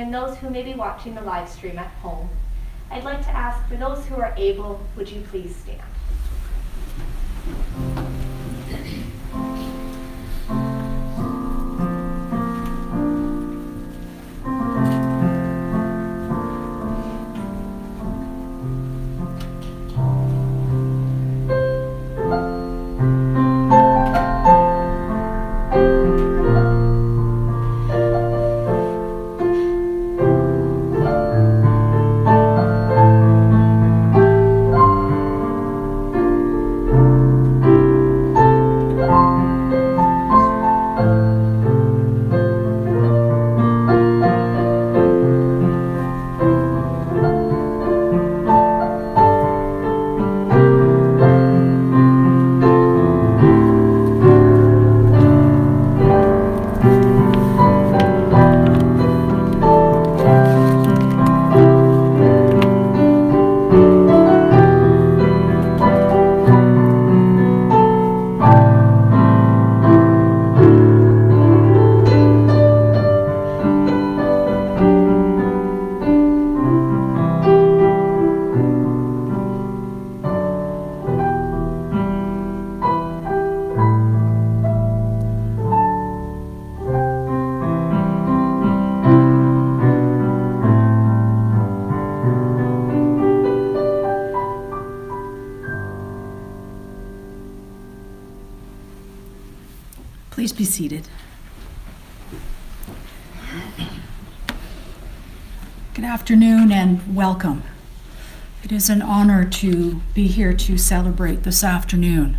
and those who may be watching the live stream at home, I'd like to ask for those who are able, would you please stand? Please be seated. Good afternoon and welcome. It is an honor to be here to celebrate this afternoon.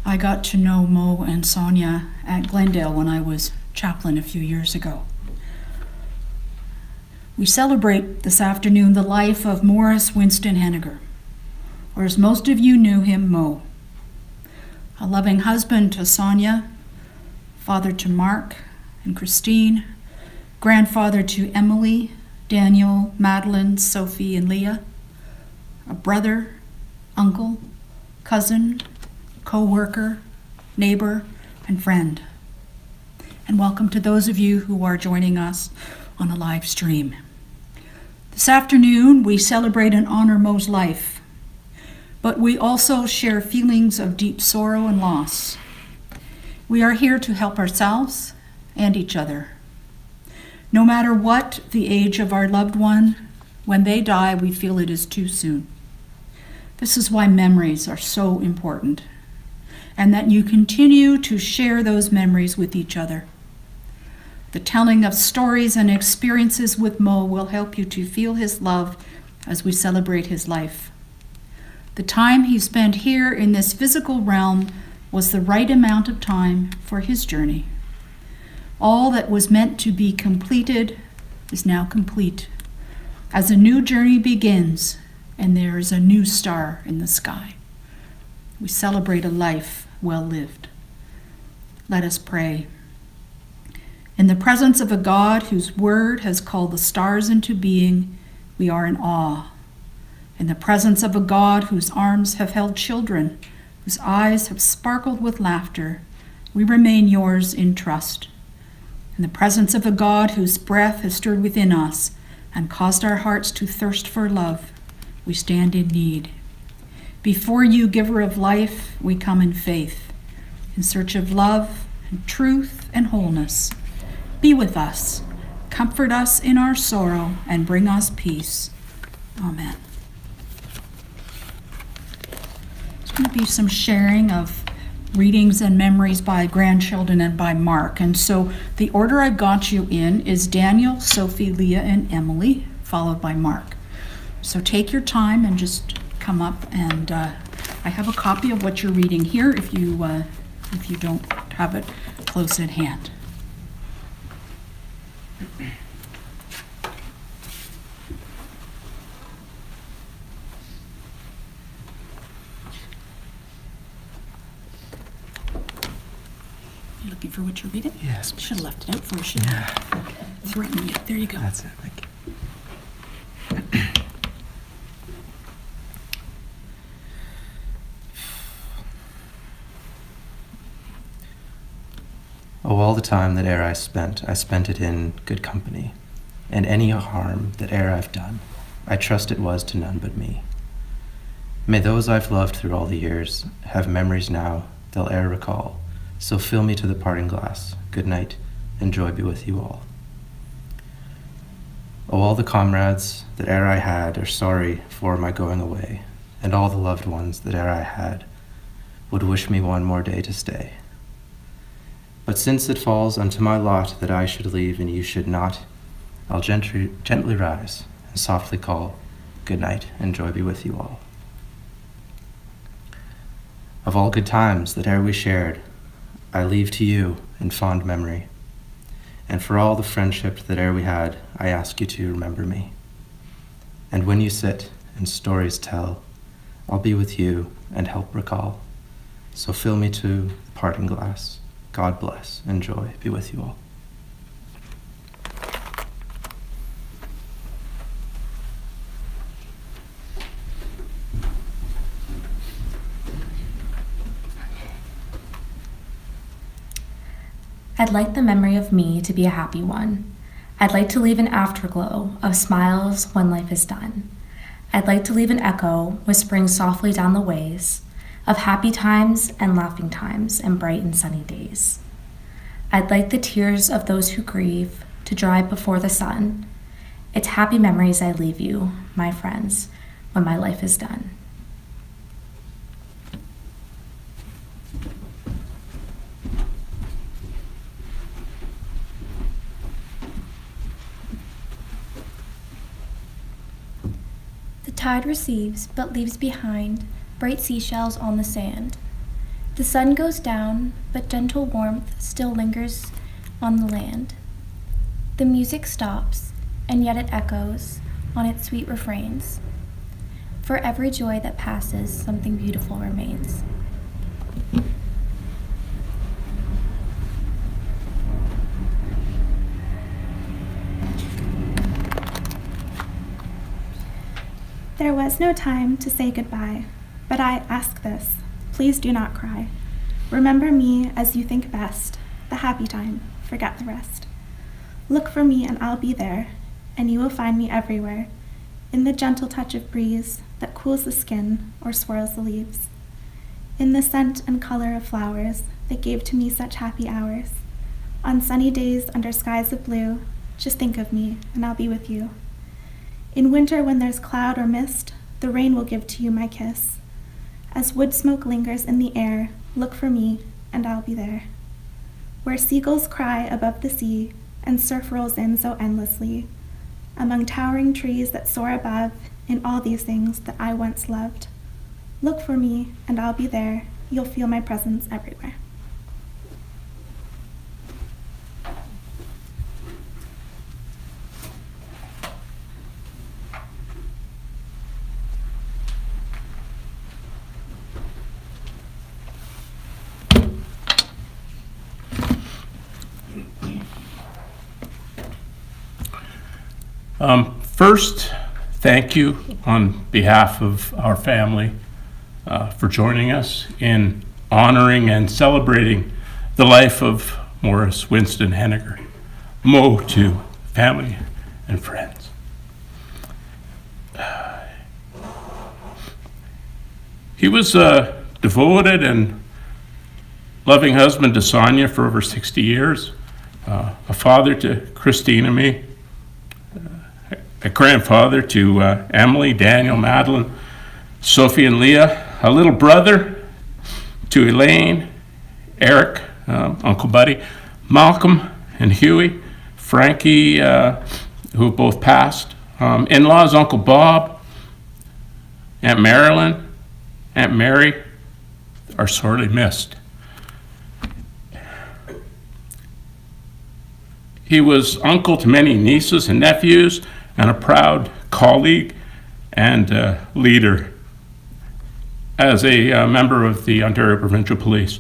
I got to know Mo and Sonia at Glendale when I was chaplain a few years ago. We celebrate this afternoon the life of Maurice Winston Hennigar, or as most of you knew him, Mo. A loving husband to Sonia, father to Mark and Christine, grandfather to Emily, Daniel, Madeline, Sophie, and Leah, a brother, uncle, cousin, co-worker, neighbor, and friend. And welcome to those of you who are joining us on a live stream. This afternoon, we celebrate and honor Mo's life, but we also share feelings of deep sorrow and loss. We are here to help ourselves and each other. No matter what the age of our loved one, when they die, we feel it is too soon. This is why memories are so important, and that you continue to share those memories with each other. The telling of stories and experiences with Mo will help you to feel his love as we celebrate his life. The time he spent here in this physical realm was the right amount of time for his journey. All that was meant to be completed is now complete, as a new journey begins and there is a new star in the sky. We celebrate a life well lived. Let us pray. In the presence of a God whose word has called the stars into being, we are in awe. In the presence of a God whose arms have held children, whose eyes have sparkled with laughter, we remain yours in trust. In the presence of a God whose breath has stirred within us and caused our hearts to thirst for love, we stand in need. Before you, giver of life, we come in faith, in search of love and truth and wholeness. Be with us, comfort us in our sorrow, and bring us peace. Amen. There's going to be some sharing of readings and memories by grandchildren and by Mark. And so the order I've got you in is Daniel, Sophie, Leah, and Emily, followed by Mark. So take your time and just come up, and I have a copy of what you're reading here if you don't have it close at hand. Looking for what you're reading? Yes. Should have left it out for you, shouldn't I? Threatening it. There you go. That's it. Thank you. Oh, all the time that ere I spent it in good company, and any harm that e'er I've done, I trust it was to none but me. May those I've loved through all the years have memories now they'll e'er recall, so fill me to the parting glass. Good night, and joy be with you all. Oh, all the comrades that e'er I had are sorry for my going away, and all the loved ones that e'er I had would wish me one more day to stay. But since it falls unto my lot that I should leave and you should not, I'll gently rise and softly call, good night, and joy be with you all. Of all good times that e'er we shared, I leave to you in fond memory. And for all the friendship that e'er we had, I ask you to remember me. And when you sit and stories tell, I'll be with you and help recall. So fill me to the parting glass. God bless and joy be with you all. I'd like the memory of me to be a happy one. I'd like to leave an afterglow of smiles when life is done. I'd like to leave an echo whispering softly down the ways of happy times and laughing times and bright and sunny days. I'd like the tears of those who grieve to dry before the sun. It's happy memories I leave you, my friends, when my life is done. The tide receives, but leaves behind bright seashells on the sand. The sun goes down, but gentle warmth still lingers on the land. The music stops, and yet it echoes on its sweet refrains. For every joy that passes, something beautiful remains. There was no time to say goodbye, but I ask this, please do not cry. Remember me as you think best, the happy time, forget the rest. Look for me and I'll be there, and you will find me everywhere, in the gentle touch of breeze that cools the skin or swirls the leaves, in the scent and color of flowers that gave to me such happy hours. On sunny days under skies of blue, just think of me and I'll be with you. In winter when there's cloud or mist, the rain will give to you my kiss. As wood smoke lingers in the air, look for me and I'll be there. Where seagulls cry above the sea and surf rolls in so endlessly, among towering trees that soar above, in all these things that I once loved. Look for me and I'll be there, you'll feel my presence everywhere. First, thank you on behalf of our family for joining us in honoring and celebrating the life of Maurice Winston Hennigar. Mo to family and friends. He was a devoted and loving husband to Sonia for over 60 years, a father to Christine and me, a grandfather to Emily, Daniel, Madeline, Sophie, and Leah, a little brother to Elaine, Eric, Uncle Buddy, Malcolm and Huey, Frankie, who have both passed, in-laws, Uncle Bob, Aunt Marilyn, Aunt Mary are sorely missed. He was uncle to many nieces and nephews, and a proud colleague and leader as a member of the Ontario Provincial Police.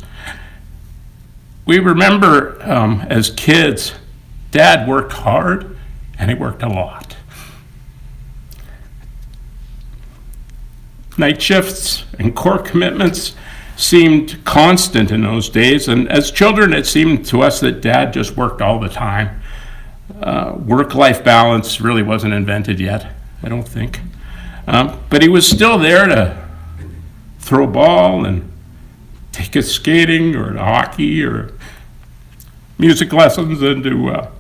We remember as kids, Dad worked hard and he worked a lot. Night shifts and court commitments seemed constant in those days, and as children it seemed to us that Dad just worked all the time. Work-life balance really wasn't invented yet, I don't think. But he was still there to throw a ball and take us skating or to hockey or music lessons and to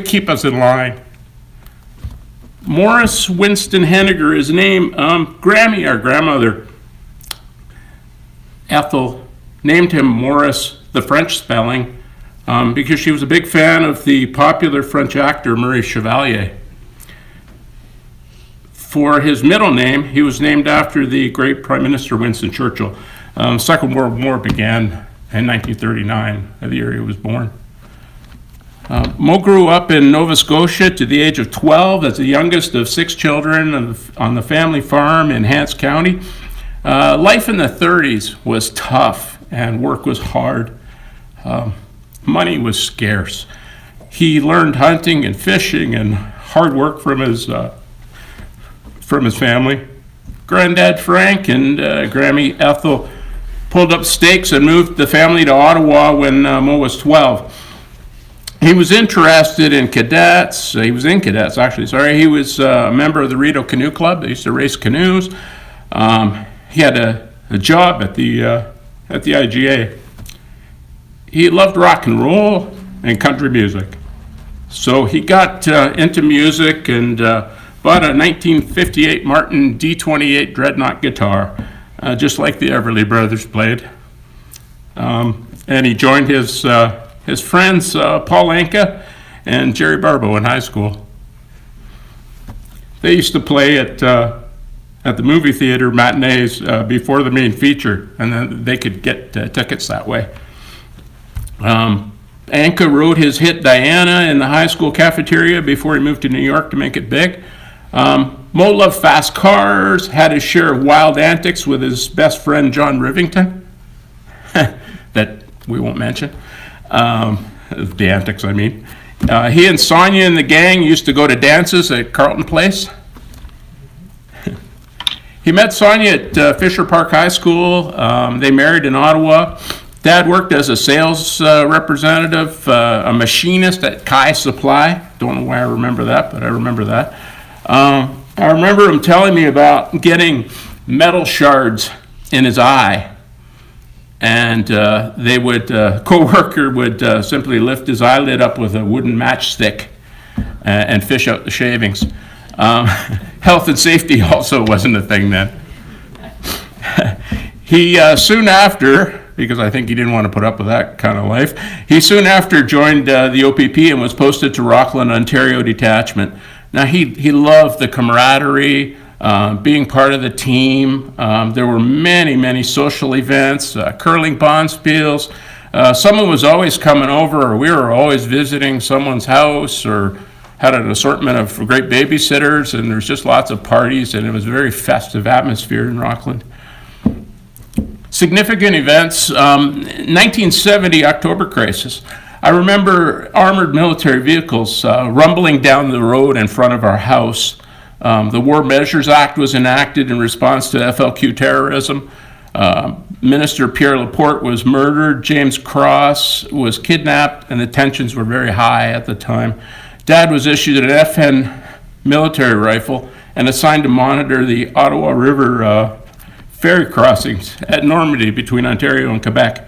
keep us in line. Maurice Winston Hennigar, his name. Grammy, our grandmother, Ethel, named him Maurice, the French spelling, because she was a big fan of the popular French actor Maurice Chevalier. For his middle name, he was named after the great Prime Minister Winston Churchill. Second World War began in 1939, the year he was born. Mo grew up in Nova Scotia to the age of 12 as the youngest of 6 children on the family farm in Hants County. Life in the 30s was tough and work was hard. Money was scarce. He learned hunting and fishing and hard work from his family. Granddad Frank and Grammy Ethel pulled up stakes and moved the family to Ottawa when Mo was 12. He was interested in cadets. He was in cadets, actually. Sorry, he was a member of the Rideau Canoe Club. They used to race canoes. He had a job at the IGA. He loved rock and roll and country music. So he got into music and bought a 1958 Martin D28 Dreadnought guitar, just like the Everly Brothers played. And he joined his friends, Paul Anka and Jerry Barbeau, in high school. They used to play at the movie theater matinees before the main feature, and then they could get tickets that way. Anka wrote his hit Diana in the high school cafeteria before he moved to New York to make it big. Mo loved fast cars, had his share of wild antics with his best friend John Rivington, that we won't mention. The antics, I mean. He and Sonia and the gang used to go to dances at Carlton Place. He met Sonia at Fisher Park High School. They married in Ottawa. Dad worked as a sales representative, a machinist at Kai Supply. Don't know why I remember that, but I remember that. I remember him telling me about getting metal shards in his eye. And co-worker would simply lift his eyelid up with a wooden matchstick and fish out the shavings. Health and safety also wasn't a thing then. He soon after, because I think he didn't want to put up with that kind of life, he soon after joined the OPP and was posted to Rockland, Ontario Detachment. Now he loved the camaraderie, being part of the team. There were many social events, curling bonspiels. Someone was always coming over, or we were always visiting someone's house, or had an assortment of great babysitters, and there's just lots of parties, and it was a very festive atmosphere in Rockland. Significant events, 1970 October crisis. I remember armored military vehicles rumbling down the road in front of our house. The War Measures Act was enacted in response to FLQ terrorism. Minister Pierre Laporte was murdered. James Cross was kidnapped, and the tensions were very high at the time. Dad was issued an FN military rifle and assigned to monitor the Ottawa River ferry crossings at Normandy between Ontario and Quebec.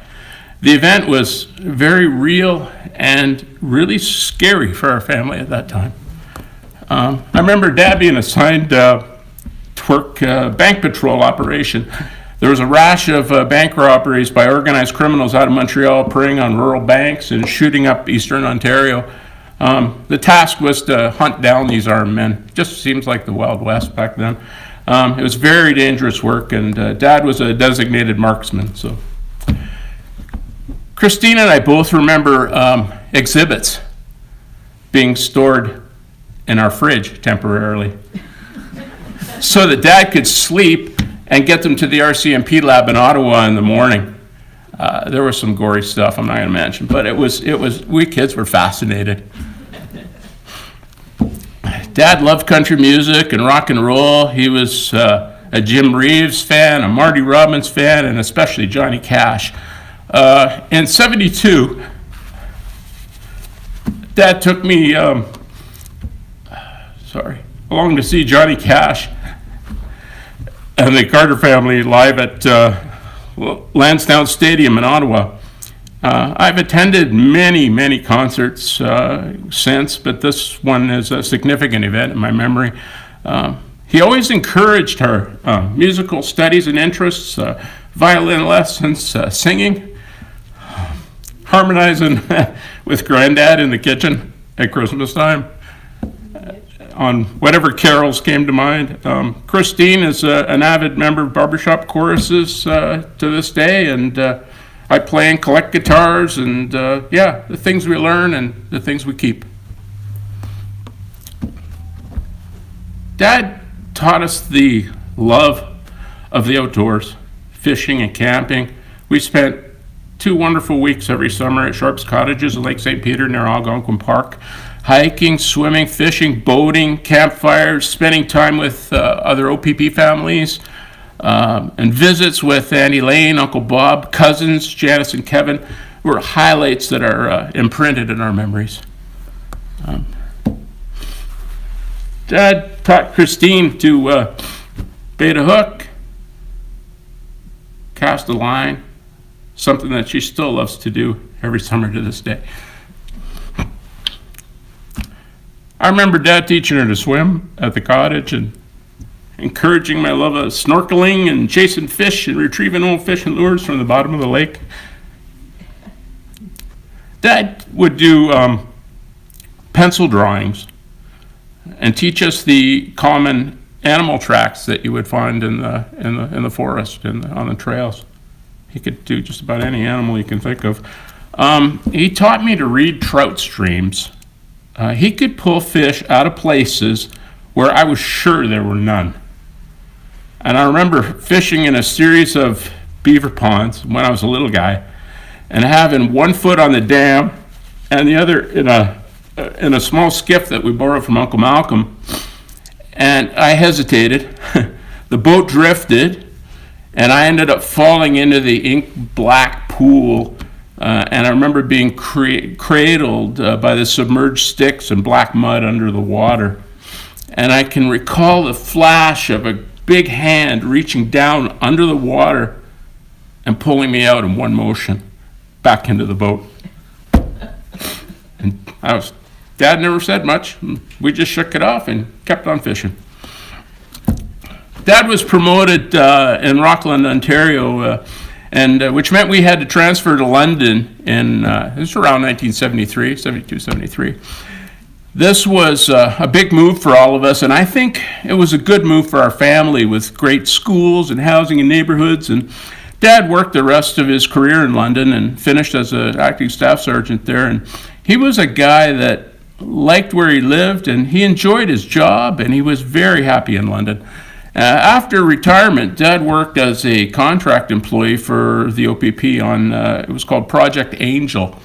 The event was very real and really scary for our family at that time. I remember Dad being assigned to work bank patrol operation. There was a rash of bank robberies by organized criminals out of Montreal preying on rural banks and shooting up eastern Ontario. The task was to hunt down these armed men. Just seems like the Wild West back then. It was very dangerous work, and Dad was a designated marksman. So, Christine and I both remember exhibits being stored in our fridge temporarily, so that Dad could sleep and get them to the RCMP lab in Ottawa in the morning. There was some gory stuff I'm not going to mention, but it was we kids were fascinated. Dad loved country music and rock and roll. He was a Jim Reeves fan, a Marty Robbins fan, and especially Johnny Cash. In '72, Dad took me along to see Johnny Cash and the Carter family live at Lansdowne Stadium in Ottawa. I've attended many concerts since, but this one is a significant event in my memory. He always encouraged her musical studies and interests, violin lessons, singing, harmonizing with Granddad in the kitchen at Christmas time on whatever carols came to mind. Christine is an avid member of barbershop choruses to this day, and I play and collect guitars, and the things we learn and the things we keep. Dad taught us the love of the outdoors, fishing and camping. We spent 2 wonderful weeks every summer at Sharp's Cottages in Lake St. Peter near Algonquin Park, hiking, swimming, fishing, boating, campfires, spending time with other OPP families, and visits with Auntie Lane, Uncle Bob, cousins, Janice and Kevin were highlights that are imprinted in our memories. Dad taught Christine to bait a hook, cast a line, something that she still loves to do every summer to this day. I remember Dad teaching her to swim at the cottage and encouraging my love of snorkeling and chasing fish and retrieving old fishing lures from the bottom of the lake. Dad would do pencil drawings and teach us the common animal tracks that you would find in the forest and on the trails. He could do just about any animal you can think of. He taught me to read trout streams. He could pull fish out of places where I was sure there were none. And I remember fishing in a series of beaver ponds when I was a little guy, and having one foot on the dam and the other in a small skiff that we borrowed from Uncle Malcolm. And I hesitated. The boat drifted, and I ended up falling into the ink black pool. And I remember being cradled by the submerged sticks and black mud under the water. And I can recall the flash of a big hand reaching down under the water and pulling me out in one motion back into the boat. And Dad never said much. We just shook it off and kept on fishing. Dad was promoted in Rockland, Ontario, and which meant we had to transfer to London in, it was around 1973, 72, 73. This was a big move for all of us, and I think it was a good move for our family with great schools and housing and neighborhoods. And Dad worked the rest of his career in London and finished as an acting staff sergeant there. And he was a guy that liked where he lived, and he enjoyed his job, and he was very happy in London. After retirement, Dad worked as a contract employee for the OPP on, it was called Project Angel,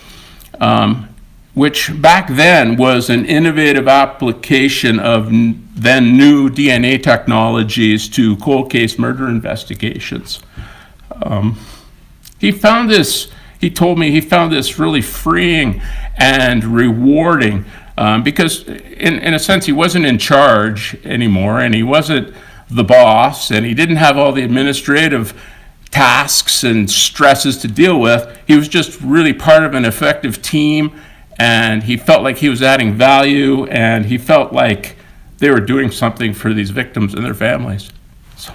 which back then was an innovative application of then new DNA technologies to cold case murder investigations. He told me he found this really freeing and rewarding because in a sense he wasn't in charge anymore, and he wasn't the boss, and he didn't have all the administrative tasks and stresses to deal with. He was just really part of an effective team, and he felt like he was adding value, and he felt like they were doing something for these victims and their families. So,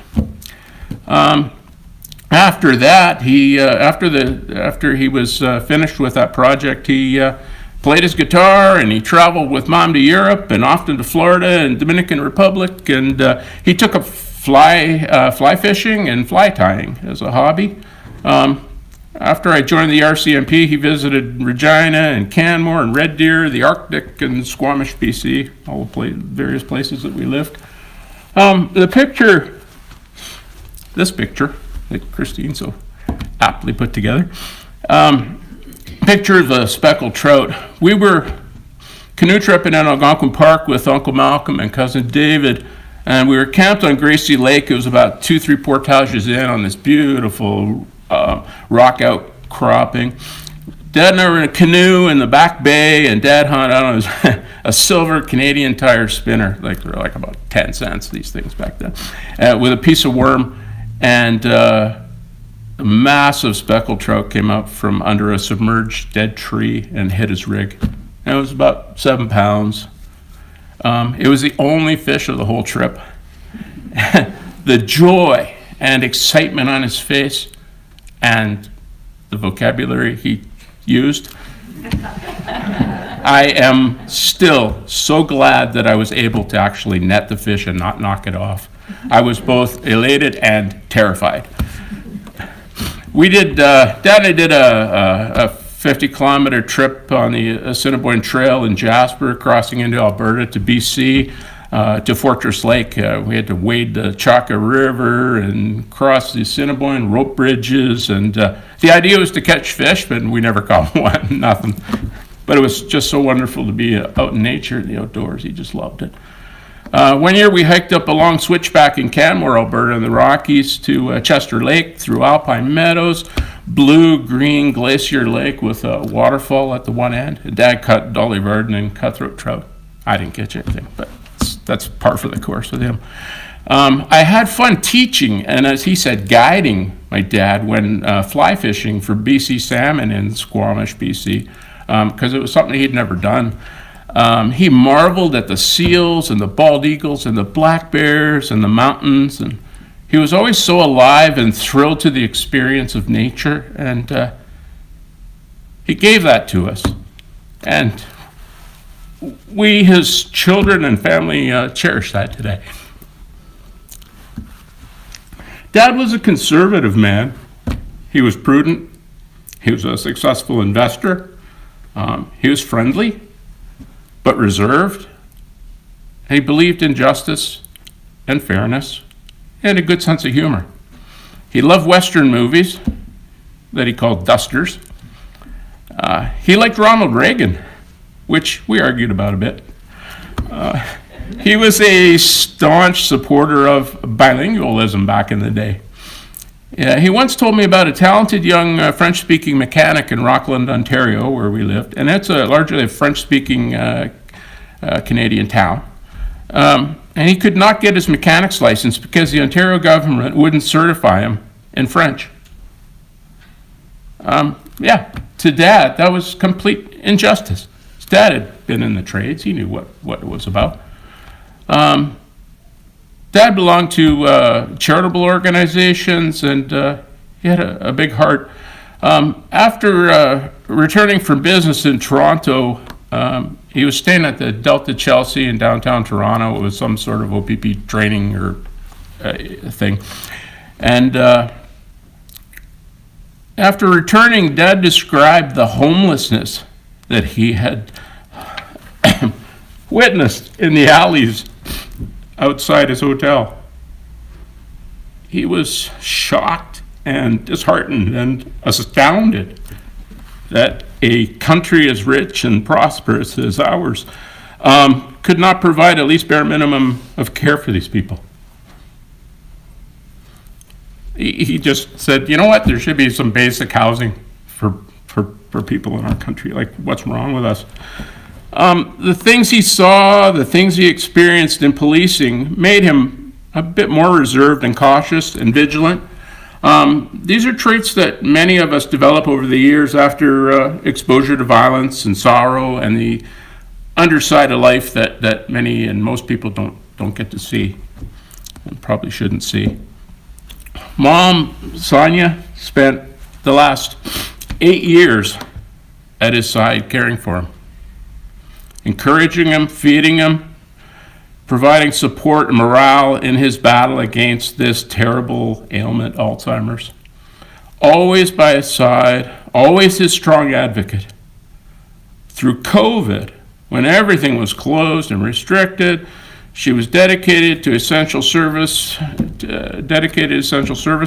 after that, after he was finished with that project, he played his guitar, and he traveled with Mom to Europe and often to Florida and Dominican Republic, and he took up fly fishing and fly tying as a hobby. After I joined the RCMP, he visited Regina and Canmore and Red Deer, the Arctic and Squamish, BC, all the various places that we lived. This picture that Christine so aptly put together, picture of a speckled trout. We were canoe tripping in Algonquin Park with Uncle Malcolm and Cousin David, and we were camped on Gracie Lake. It was about 2-3 portages in on this beautiful rock outcropping. Dad and I were in a canoe in the back bay, and Dad hung out on a silver Canadian Tire spinner, like they were like about 10 cents, these things back then, with a piece of worm, and a massive speckled trout came up from under a submerged dead tree and hit his rig. And it was about 7 pounds. It was the only fish of the whole trip. The joy and excitement on his face and the vocabulary he used. I am still so glad that I was able to actually net the fish and not knock it off. I was both elated and terrified. Dad and I did a 50-kilometer trip on the Assiniboine Trail in Jasper, crossing into Alberta to BC, to Fortress Lake. We had to wade the Chaka River and cross the Assiniboine, rope bridges, and the idea was to catch fish, but we never caught one, nothing. But it was just so wonderful to be out in nature, in the outdoors. He just loved it. One year we hiked up a long switchback in Canmore, Alberta, in the Rockies to Chester Lake, through alpine meadows, blue-green glacier lake with a waterfall at the one end. Dad caught dolly varden and cutthroat trout. I didn't catch anything, but that's par for the course with him. I had fun teaching, and as he said, guiding my dad when fly fishing for BC salmon in Squamish, BC, because it was something he'd never done. He marveled at the seals and the bald eagles and the black bears and the mountains, and he was always so alive and thrilled to the experience of nature, and he gave that to us. And we, his children and family, cherish that today. Dad was a conservative man. He was prudent. He was a successful investor. He was friendly, but reserved. He believed in justice and fairness and a good sense of humor. He loved Western movies that he called dusters. He liked Ronald Reagan, which we argued about a bit. He was a staunch supporter of bilingualism back in the day. Yeah, he once told me about a talented young French-speaking mechanic in Rockland, Ontario, where we lived, and it's largely a French-speaking Canadian town. And he could not get his mechanic's license because the Ontario government wouldn't certify him in French. To Dad, that was complete injustice. His dad had been in the trades. He knew what it was about. Dad belonged to charitable organizations, and he had a big heart. After returning from business in Toronto, he was staying at the Delta Chelsea in downtown Toronto. It was some sort of OPP training or thing. And after returning, Dad described the homelessness that he had witnessed in the alleys outside his hotel. He was shocked and disheartened and astounded that a country as rich and prosperous as ours could not provide at least bare minimum of care for these people. He just said, you know what, there should be some basic housing for people in our country. Like, what's wrong with us? The things he saw, the things he experienced in policing made him a bit more reserved and cautious and vigilant. These are traits that many of us develop over the years after exposure to violence and sorrow and the underside of life that many and most people don't get to see and probably shouldn't see. Mom, Sonia, spent the last 8 years at his side caring for him, encouraging him, feeding him, providing support and morale in his battle against this terrible ailment, Alzheimer's. Always by his side, always his strong advocate. Through COVID, when everything was closed and restricted, she was dedicated essential service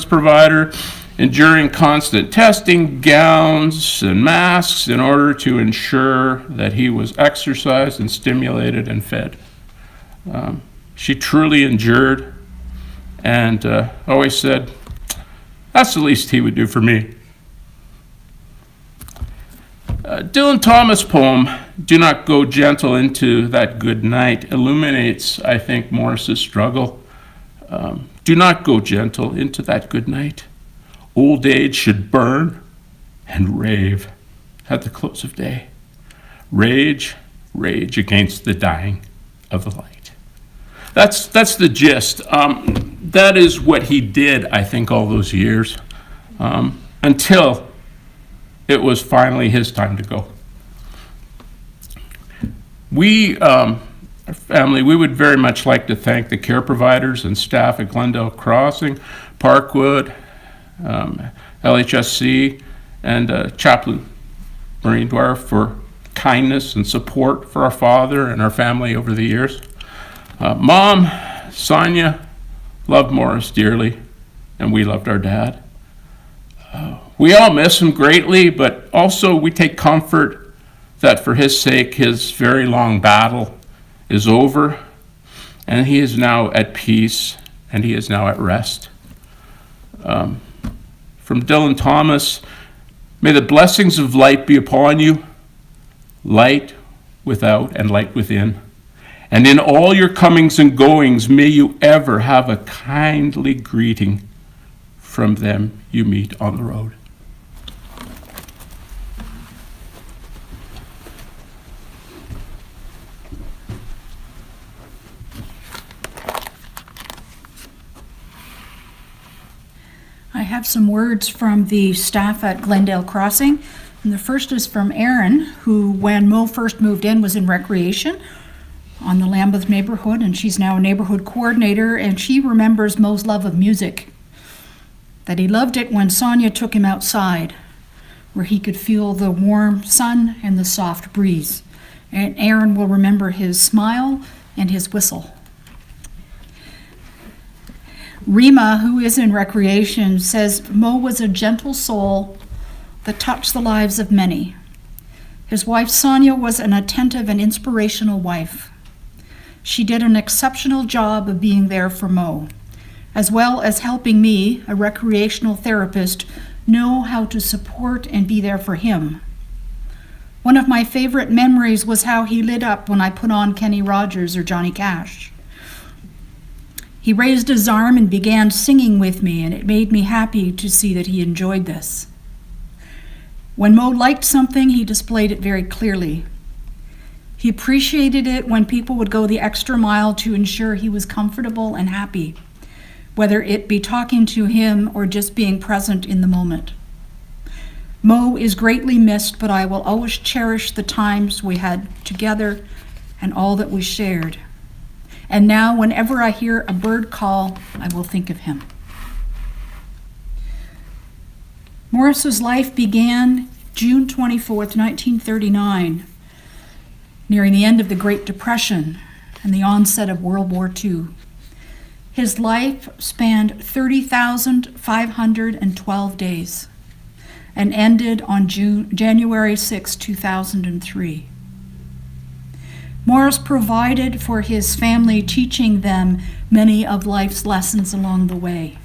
provider, enduring constant testing, gowns, and masks in order to ensure that he was exercised and stimulated and fed. She truly endured and always said, that's the least he would do for me. Dylan Thomas' poem, Do Not Go Gentle Into That Good Night, illuminates, I think, Maurice's struggle. Do not go gentle into that good night. Old age should burn and rave at the close of day. Rage, rage against the dying of the light. That's the gist. That is what he did, I think, all those years, until it was finally his time to go. We, our family, we would very much like to thank the care providers and staff at Glendale Crossing, Parkwood, LHSC, and Chaplain Maureen Dwyer for kindness and support for our father and our family over the years. Mom, Sonia, loved Maurice dearly, and we loved our dad. We all miss him greatly, but also we take comfort that for his sake, his very long battle is over, and he is now at peace, and he is now at rest. From Dylan Thomas, may the blessings of light be upon you, light without and light within. And in all your comings and goings, may you ever have a kindly greeting from them you meet on the road. I have some words from the staff at Glendale Crossing. And the first is from Erin, who, when Mo first moved in, was in recreation on the Lambeth neighborhood, and she's now a neighborhood coordinator, and she remembers Mo's love of music. That he loved it when Sonia took him outside, where he could feel the warm sun and the soft breeze. And Erin will remember his smile and his whistle. Rima, who is in recreation, says Mo was a gentle soul that touched the lives of many. His wife Sonia was an attentive and inspirational wife. She did an exceptional job of being there for Mo, as well as helping me, a recreational therapist, know how to support and be there for him. One of my favorite memories was how he lit up when I put on Kenny Rogers or Johnny Cash. He raised his arm and began singing with me, and it made me happy to see that he enjoyed this. When Mo liked something, he displayed it very clearly. He appreciated it when people would go the extra mile to ensure he was comfortable and happy, whether it be talking to him or just being present in the moment. Mo is greatly missed, but I will always cherish the times we had together and all that we shared. And now, whenever I hear a bird call, I will think of him. Maurice's life began June 24th, 1939, nearing the end of the Great Depression and the onset of World War II. His life spanned 30,512 days and ended on January 6, 2003. Maurice provided for his family, teaching them many of life's lessons along the way.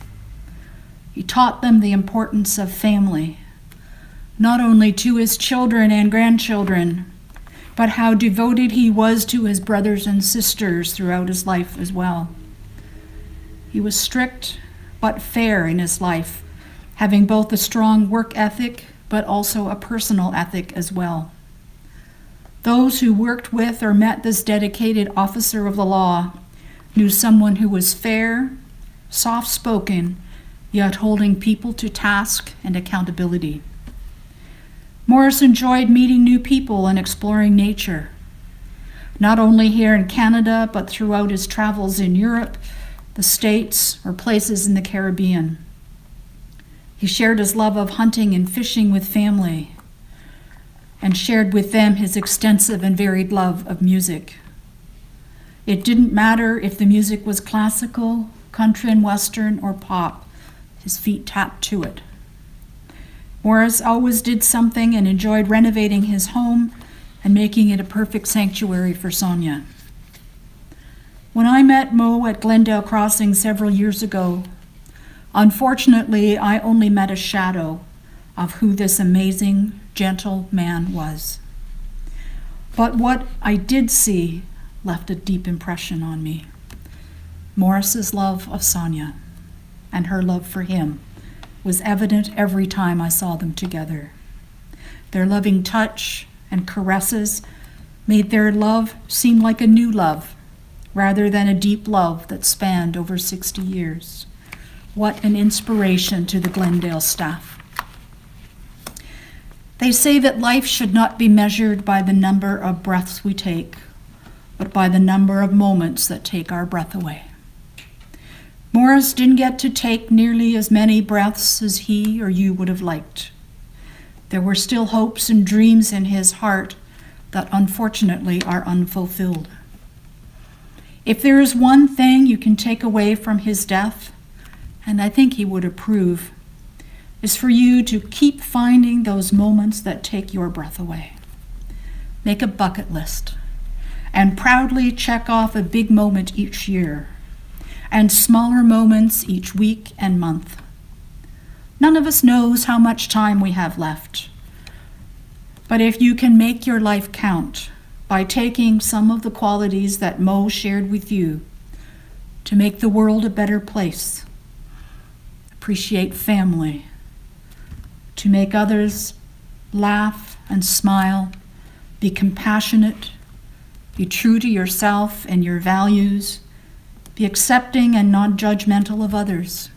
He taught them the importance of family, not only to his children and grandchildren, but how devoted he was to his brothers and sisters throughout his life as well. He was strict but fair in his life, having both a strong work ethic but also a personal ethic as well. Those who worked with or met this dedicated officer of the law knew someone who was fair, soft-spoken, yet holding people to task and accountability. Maurice enjoyed meeting new people and exploring nature, not only here in Canada, but throughout his travels in Europe, the States, or places in the Caribbean. He shared his love of hunting and fishing with family, and shared with them his extensive and varied love of music. It didn't matter if the music was classical, country and western, or pop. His feet tapped to it. Maurice always did something and enjoyed renovating his home and making it a perfect sanctuary for Sonia. When I met Mo at Glendale Crossing several years ago, unfortunately, I only met a shadow of who this amazing, gentle man was. But what I did see left a deep impression on me. Maurice's love of Sonia and her love for him was evident every time I saw them together. Their loving touch and caresses made their love seem like a new love rather than a deep love that spanned over 60 years. What an inspiration to the Glendale staff. They say that life should not be measured by the number of breaths we take, but by the number of moments that take our breath away. Maurice didn't get to take nearly as many breaths as he or you would have liked. There were still hopes and dreams in his heart that unfortunately are unfulfilled. If there is one thing you can take away from his death, and I think he would approve, is for you to keep finding those moments that take your breath away. Make a bucket list and proudly check off a big moment each year and smaller moments each week and month. None of us knows how much time we have left. But if you can make your life count by taking some of the qualities that Mo shared with you to make the world a better place, appreciate family, to make others laugh and smile, be compassionate, be true to yourself and your values, be accepting and non-judgmental of others,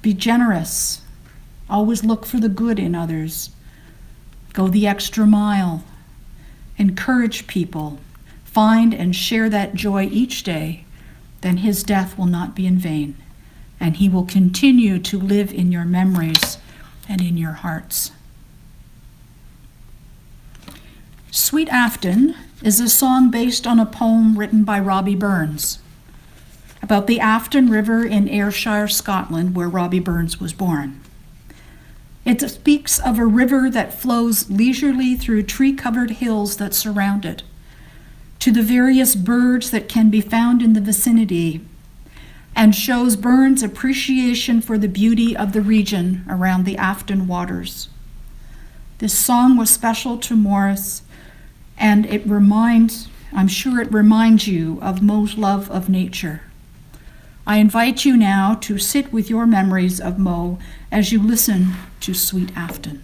be generous, always look for the good in others, go the extra mile, encourage people, find and share that joy each day, then his death will not be in vain, and he will continue to live in your memories and in your hearts. Sweet Afton is a song based on a poem written by Robbie Burns about the Afton River in Ayrshire, Scotland, where Robbie Burns was born. It speaks of a river that flows leisurely through tree-covered hills that surround it, to the various birds that can be found in the vicinity, and shows Burns' appreciation for the beauty of the region around the Afton waters. This song was special to Maurice, and I'm sure it reminds you of Mo's love of nature. I invite you now to sit with your memories of Mo as you listen to Sweet Afton.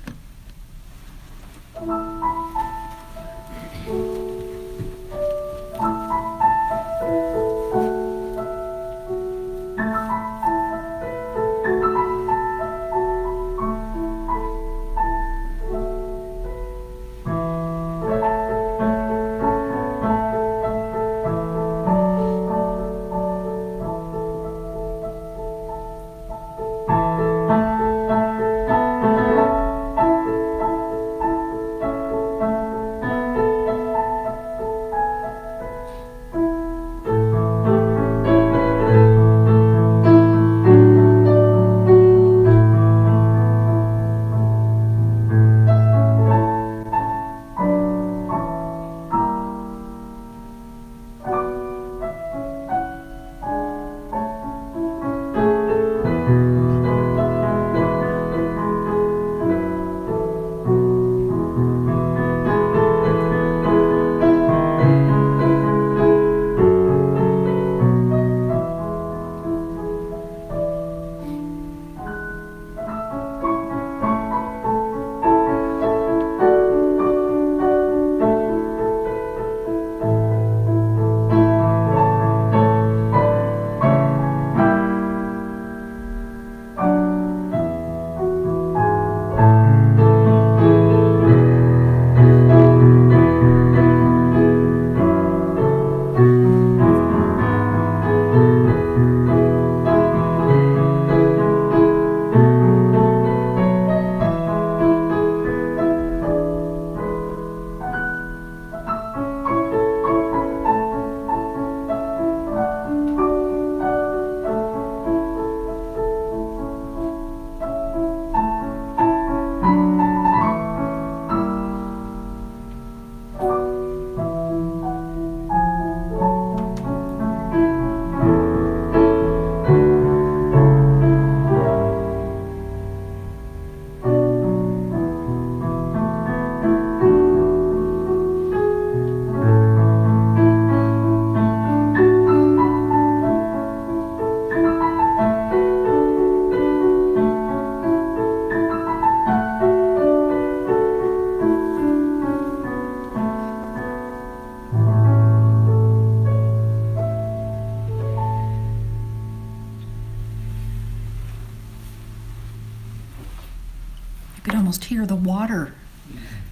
You could almost hear the water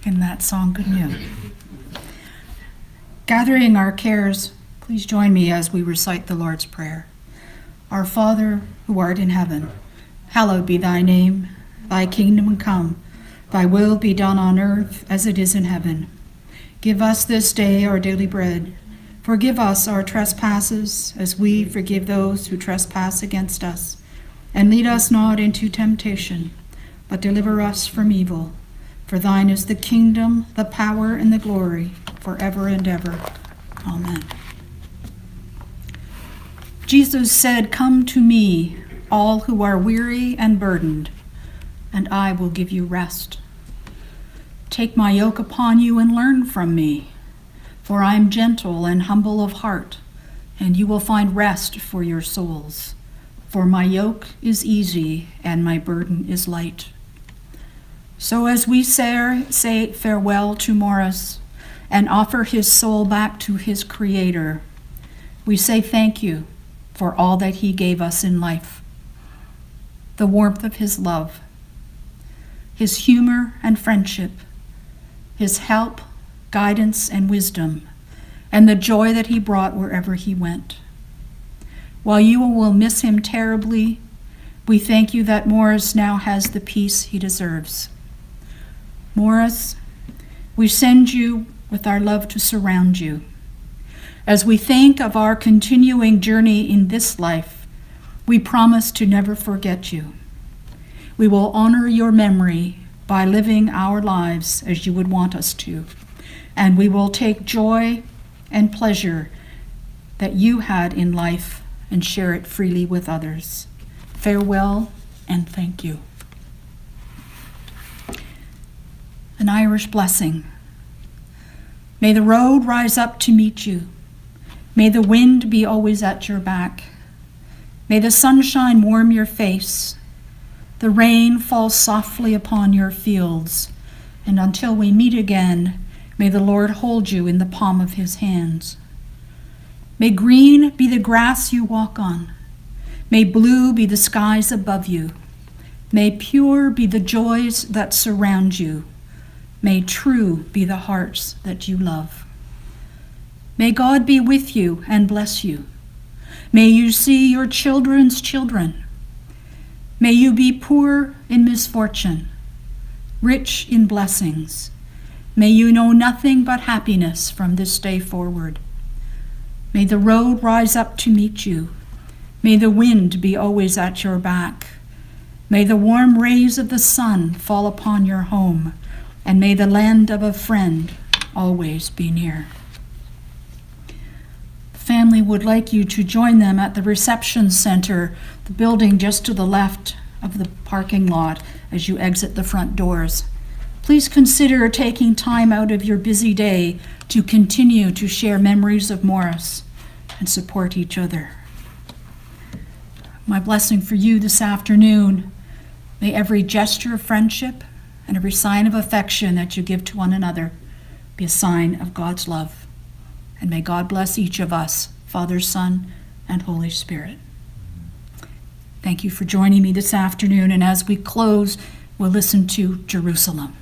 in that song, couldn't you? Gathering our cares, please join me as we recite the Lord's Prayer. Our Father, who art in heaven, hallowed be thy name. Thy kingdom come, thy will be done on earth as it is in heaven. Give us this day our daily bread. Forgive us our trespasses, as we forgive those who trespass against us. And lead us not into temptation, but deliver us from evil. For thine is the kingdom, the power, and the glory, forever and ever. Amen. Jesus said, "Come to me, all who are weary and burdened, and I will give you rest. Take my yoke upon you and learn from me, for I am gentle and humble of heart, and you will find rest for your souls. For my yoke is easy and my burden is light." So as we say farewell to Maurice and offer his soul back to his Creator, we say thank you for all that he gave us in life. The warmth of his love, his humor and friendship, his help, guidance, and wisdom, and the joy that he brought wherever he went. While you will miss him terribly, we thank you that Maurice now has the peace he deserves. Maurice, we send you with our love to surround you. As we think of our continuing journey in this life, we promise to never forget you. We will honor your memory by living our lives as you would want us to, and we will take joy and pleasure that you had in life and share it freely with others. Farewell and thank you. An Irish blessing. May the road rise up to meet you. May the wind be always at your back. May the sunshine warm your face. The rain fall softly upon your fields. And until we meet again, may the Lord hold you in the palm of his hands. May green be the grass you walk on. May blue be the skies above you. May pure be the joys that surround you. May true be the hearts that you love. May God be with you and bless you. May you see your children's children. May you be poor in misfortune, rich in blessings. May you know nothing but happiness from this day forward. May the road rise up to meet you. May the wind be always at your back. May the warm rays of the sun fall upon your home, and may the land of a friend always be near. The family would like you to join them at the reception center, the building just to the left of the parking lot as you exit the front doors. Please consider taking time out of your busy day to continue to share memories of Maurice and support each other. My blessing for you this afternoon, may every gesture of friendship and every sign of affection that you give to one another be a sign of God's love. And may God bless each of us, Father, Son, and Holy Spirit. Thank you for joining me this afternoon, and as we close, we'll listen to Jerusalem.